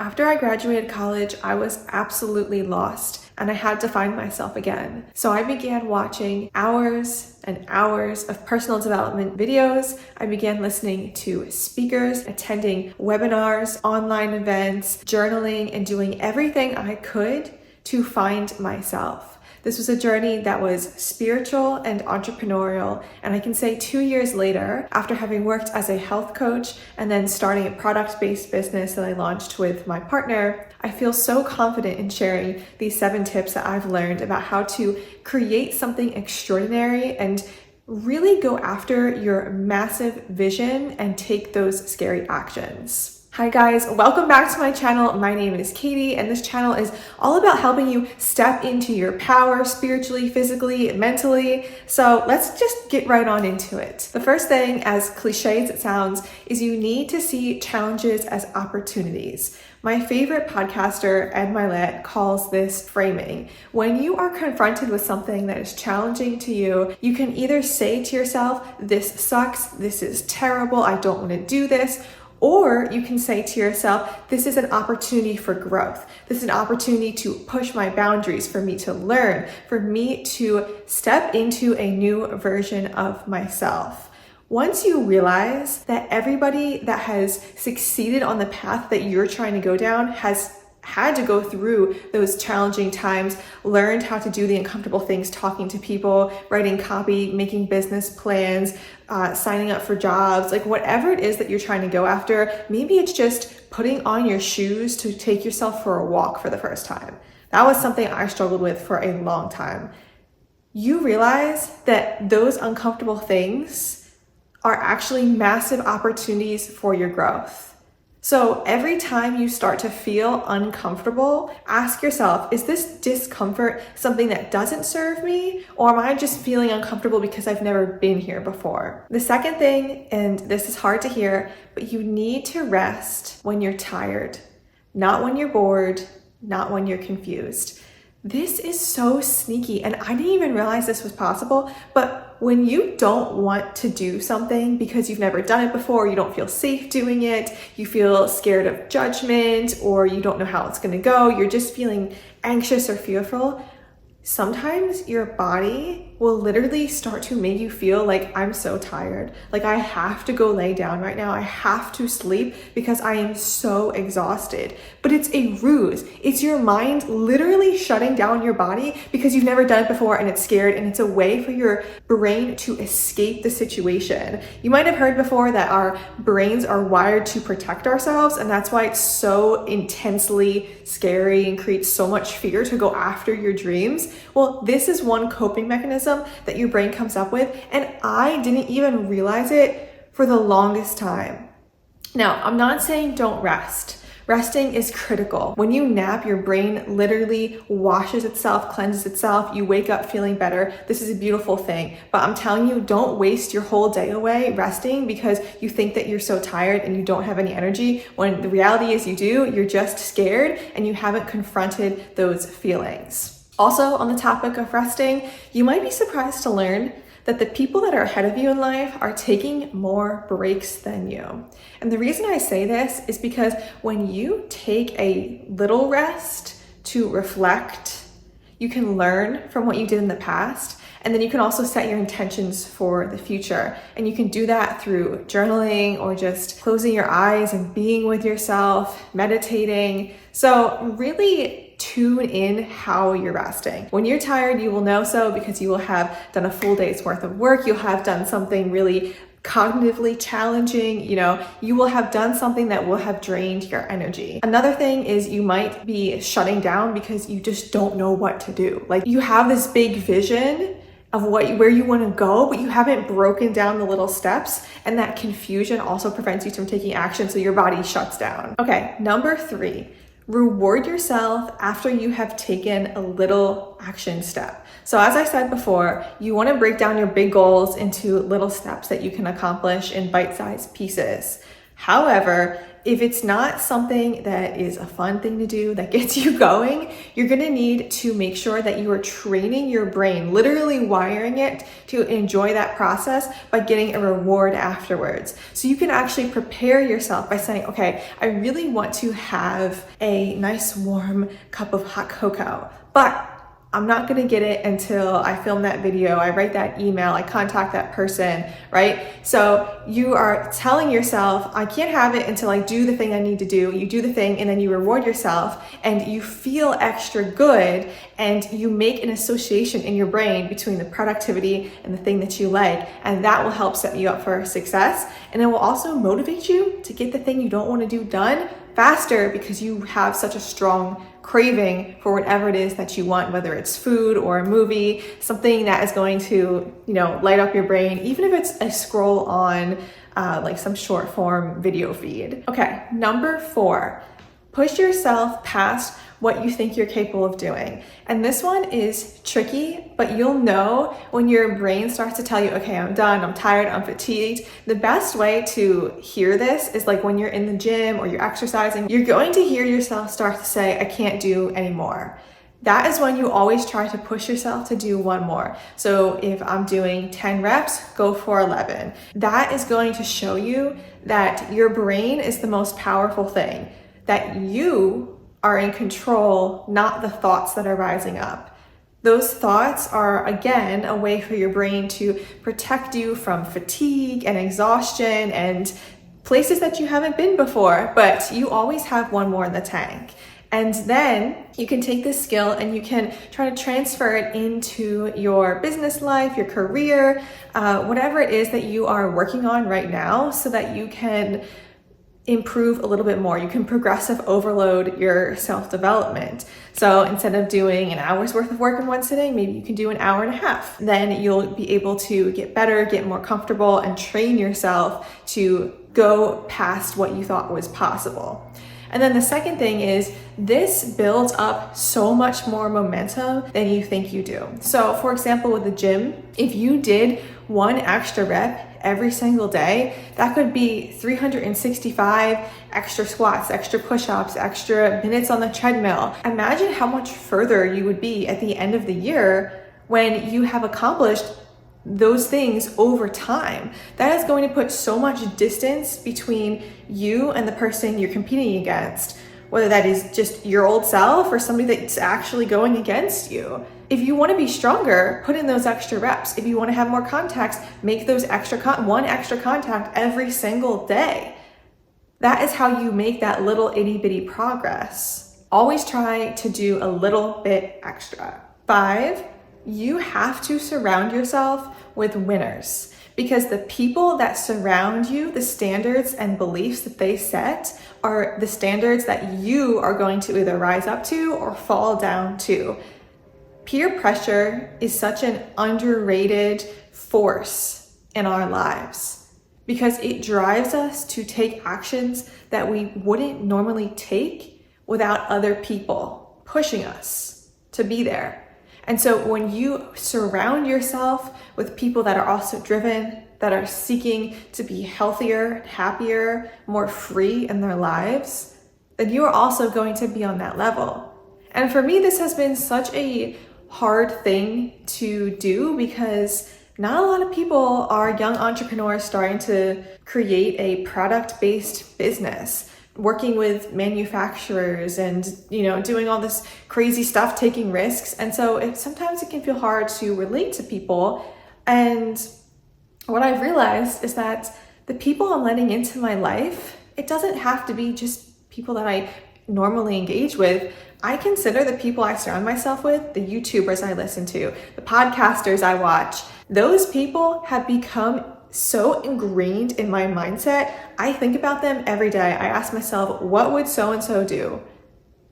After I graduated college, I was absolutely lost and I had to find myself again. So I began watching hours and hours of personal development videos. I began listening to speakers, attending webinars, online events, journaling, and doing everything I could to find myself. This was a journey that was spiritual and entrepreneurial, and I can say 2 years later, after having worked as a health coach and then starting a product-based business that I launched with my partner, I feel so confident in sharing these 7 tips that I've learned about how to create something extraordinary and really go after your massive vision and take those scary actions. Hi guys, welcome back to my channel. My name is Katie, and this channel is all about helping you step into your power spiritually, physically, mentally. So let's just get right on into it. The first thing, as cliche as it sounds, is you need to see challenges as opportunities. My favorite podcaster, Ed Milet, calls this framing. When you are confronted with something that is challenging to you, you can either say to yourself, this sucks, this is terrible, I don't want to do this, or you can say to yourself, this is an opportunity for growth. This is an opportunity to push my boundaries, for me to learn, for me to step into a new version of myself. Once you realize that everybody that has succeeded on the path that you're trying to go down has had to go through those challenging times, learned how to do the uncomfortable things, talking to people, writing copy, making business plans, signing up for jobs, like whatever it is that you're trying to go after, maybe it's just putting on your shoes to take yourself for a walk for the first time. That was something I struggled with for a long time. You realize that those uncomfortable things are actually massive opportunities for your growth. So every time you start to feel uncomfortable, ask yourself, is this discomfort something that doesn't serve me? Or am I just feeling uncomfortable because I've never been here before? The second thing, and this is hard to hear, but you need to rest when you're tired, not when you're bored, not when you're confused. This is so sneaky, and I didn't even realize this was possible, but when you don't want to do something because you've never done it before, you don't feel safe doing it, you feel scared of judgment, or you don't know how it's going to go, you're just feeling anxious or fearful, sometimes your body will literally start to make you feel like, I'm so tired. Like I have to go lay down right now. I have to sleep because I am so exhausted. But it's a ruse. It's your mind literally shutting down your body because you've never done it before and it's scared, and it's a way for your brain to escape the situation. You might have heard before that our brains are wired to protect ourselves, and that's why it's so intensely scary and creates so much fear to go after your dreams. Well, this is one coping mechanism that your brain comes up with, and I didn't even realize it for the longest time. Now, I'm not saying don't rest. Resting is critical. When you nap, your brain literally washes itself, cleanses itself. You wake up feeling better. This is a beautiful thing. But I'm telling you, don't waste your whole day away resting because you think that you're so tired and you don't have any energy, when the reality is you do. You're just scared and you haven't confronted those feelings. Also, on the topic of resting, you might be surprised to learn that the people that are ahead of you in life are taking more breaks than you. And the reason I say this is because when you take a little rest to reflect, you can learn from what you did in the past, and then you can also set your intentions for the future. And you can do that through journaling or just closing your eyes and being with yourself, meditating. So really tune in how you're resting. When you're tired, you will know so because you will have done a full day's worth of work. You'll have done something really cognitively challenging, you will have done something that will have drained your energy. Another thing is you might be shutting down because you just don't know what to do. Like you have this big vision of where you want to go, but you haven't broken down the little steps, and that confusion also prevents you from taking action, so your body shuts down. Okay, number 3. Reward yourself after you have taken a little action step. So as I said before, you want to break down your big goals into little steps that you can accomplish in bite-sized pieces. However, If it's not something that is a fun thing to do that gets you going, you're gonna need to make sure that you are training your brain, literally wiring it to enjoy that process by getting a reward afterwards. So you can actually prepare yourself by saying, okay, I really want to have a nice warm cup of hot cocoa, but I'm not gonna get it until I film that video, I write that email, I contact that person, right? So you are telling yourself, I can't have it until I do the thing I need to do. You do the thing and then you reward yourself and you feel extra good, and you make an association in your brain between the productivity and the thing that you like, and that will help set you up for success. And it will also motivate you to get the thing you don't want to do done faster, because you have such a strong craving for whatever it is that you want, whether it's food or a movie, something that is going to, light up your brain, even if it's a scroll on like some short form video feed. Okay, number 4, push yourself past what you think you're capable of doing. And this one is tricky, but you'll know when your brain starts to tell you, okay, I'm done, I'm tired, I'm fatigued. The best way to hear this is like when you're in the gym or you're exercising, you're going to hear yourself start to say, I can't do anymore. That is when you always try to push yourself to do one more. So if I'm doing 10 reps, go for 11. That is going to show you that your brain is the most powerful thing, that you are in control, not the thoughts that are rising up. Those thoughts are, again, a way for your brain to protect you from fatigue and exhaustion and places that you haven't been before, but you always have one more in the tank. And then you can take this skill and you can try to transfer it into your business life, your career, whatever it is that you are working on right now, so that you can improve a little bit more. You can progressive overload your self-development. So instead of doing an hour's worth of work in one sitting, maybe you can do an hour and a half. Then you'll be able to get better, get more comfortable, and train yourself to go past what you thought was possible. And then the second thing is, this builds up so much more momentum than you think you do. So for example, with the gym, if you did one extra rep every single day, that could be 365 extra squats, extra push-ups, extra minutes on the treadmill. Imagine how much further you would be at the end of the year when you have accomplished those things over time. That is going to put so much distance between you and the person you're competing against, whether that is just your old self or somebody that's actually going against you. If you want to be stronger, put in those extra reps. If you want to have more contacts, make those one extra contact every single day. That is how you make that little itty bitty progress. Always try to do a little bit extra. 5, you have to surround yourself with winners, because the people that surround you, the standards and beliefs that they set, are the standards that you are going to either rise up to or fall down to. Peer pressure is such an underrated force in our lives, because it drives us to take actions that we wouldn't normally take without other people pushing us to be there. And so when you surround yourself with people that are also driven, that are seeking to be healthier, happier, more free in their lives, then you are also going to be on that level. And for me, this has been such a hard thing to do, because not a lot of people are young entrepreneurs starting to create a product-based business, working with manufacturers and, doing all this crazy stuff, taking risks. And so sometimes it can feel hard to relate to people. And what I've realized is that the people I'm letting into my life, it doesn't have to be just people that I normally engage with. I consider the people I surround myself with, the YouTubers I listen to, the podcasters I watch, those people have become so ingrained in my mindset. I think about them every day. I ask myself, what would so-and-so do?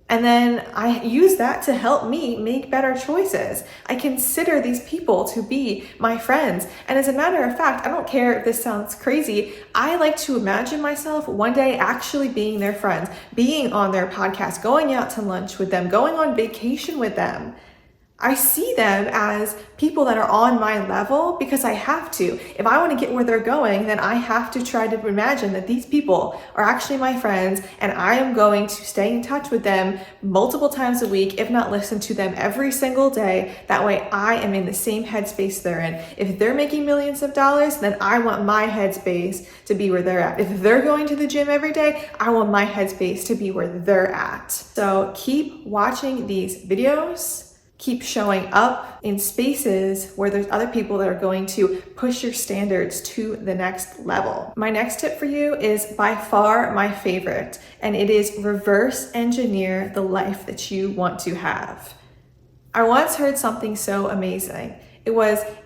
And then I use that to help me make better choices. I consider these people to be my friends. And as a matter of fact, I don't care if this sounds crazy, I like to imagine myself one day actually being their friends, being on their podcast, going out to lunch with them, going on vacation with them. I see them as people that are on my level because I have to. If I want to get where they're going, then I have to try to imagine that these people are actually my friends and I am going to stay in touch with them multiple times a week, if not listen to them every single day. That way I am in the same headspace they're in. If they're making millions of dollars, then I want my headspace to be where they're at. If they're going to the gym every day, I want my headspace to be where they're at. So keep watching these videos. Keep showing up in spaces where there's other people that are going to push your standards to the next level. My next tip for you is by far my favorite, and it is reverse engineer the life that you want to have. I once heard something so amazing. It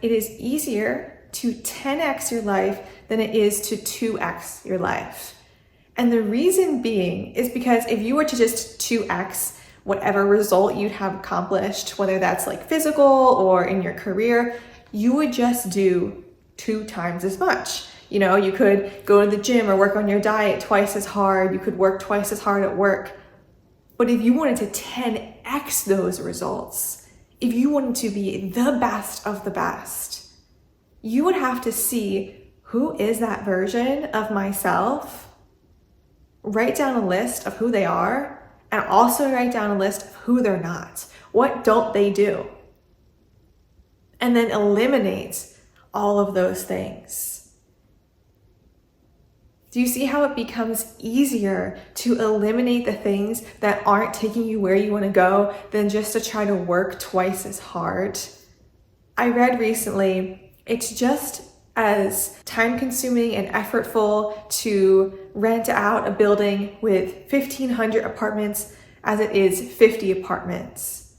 is easier to 10x your life than it is to 2x your life. And the reason being is because if you were to just 2x whatever result you'd have accomplished, whether that's like physical or in your career, you would just do 2 times as much. You know, you could go to the gym or work on your diet twice as hard. You could work twice as hard at work. But if you wanted to 10x those results, if you wanted to be the best of the best, you would have to see who is that version of myself, write down a list of who they are, and also write down a list of who they're not. What don't they do? And then eliminate all of those things. Do you see how it becomes easier to eliminate the things that aren't taking you where you want to go than just to try to work twice as hard? I read recently, it's just as time-consuming and effortful to rent out a building with 1,500 apartments as it is 50 apartments.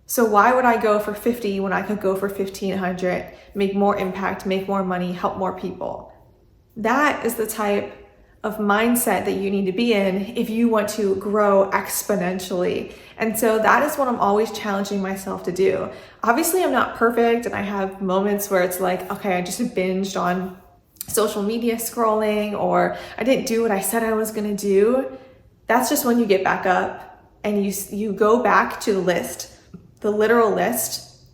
So why would I go for 50 when I could go for 1,500, make more impact, make more money, help more people? That is the type of mindset that you need to be in if you want to grow exponentially. And so that is what I'm always challenging myself to do. Obviously, I'm not perfect, and I have moments where it's like, okay, I just binged on social media scrolling, or I didn't do what I said I was gonna do. That's just when you get back up and you go back to the list, the literal list,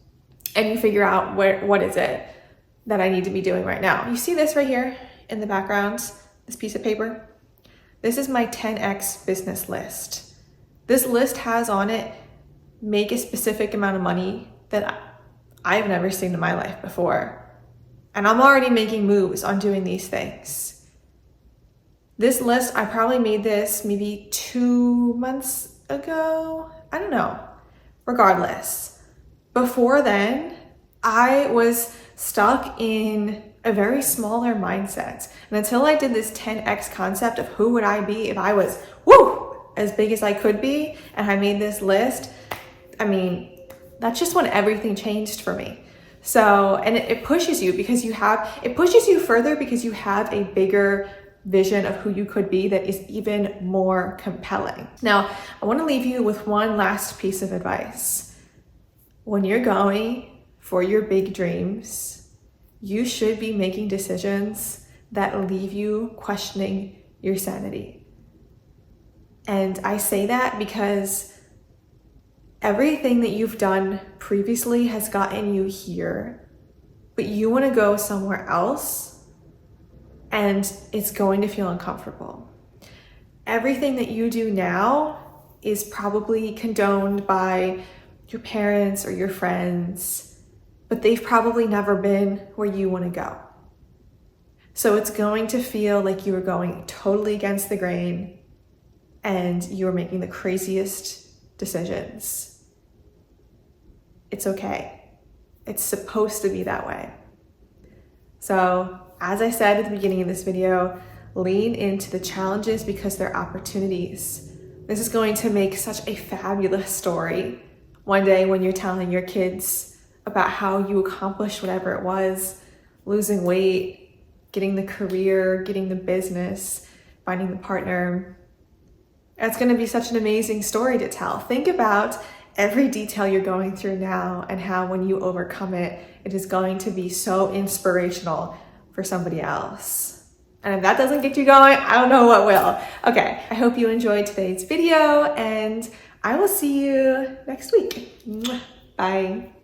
and you figure out what is it that I need to be doing right now. You see this right here in the background, this piece of paper? This is my 10x business list. This list has on it, make a specific amount of money that I've never seen in my life before. And I'm already making moves on doing these things. This list, I probably made this maybe 2 months ago. I don't know. Regardless, before then, I was stuck in a very smaller mindset. And until I did this 10x concept of who would I be if I was, as big as I could be, and I made this list, I mean, that's just when everything changed for me. So, and it pushes you because it pushes you further because you have a bigger vision of who you could be that is even more compelling. Now, I want to leave you with one last piece of advice. When you're going for your big dreams, you should be making decisions that leave you questioning your sanity. And I say that because everything that you've done previously has gotten you here, but you want to go somewhere else and it's going to feel uncomfortable. Everything that you do now is probably condoned by your parents or your friends, but they've probably never been where you want to go. So it's going to feel like you are going totally against the grain and you are making the craziest decisions. It's okay. It's supposed to be that way. So, as I said at the beginning of this video, lean into the challenges because they're opportunities. This is going to make such a fabulous story one day when you're telling your kids about how you accomplished whatever it was, losing weight, getting the career, getting the business, finding the partner. It's going to be such an amazing story to tell. Think about every detail you're going through now and how when you overcome it, it is going to be so inspirational for somebody else. And if that doesn't get you going, I don't know what will. Okay, I hope you enjoyed today's video and I will see you next week. Mwah. Bye.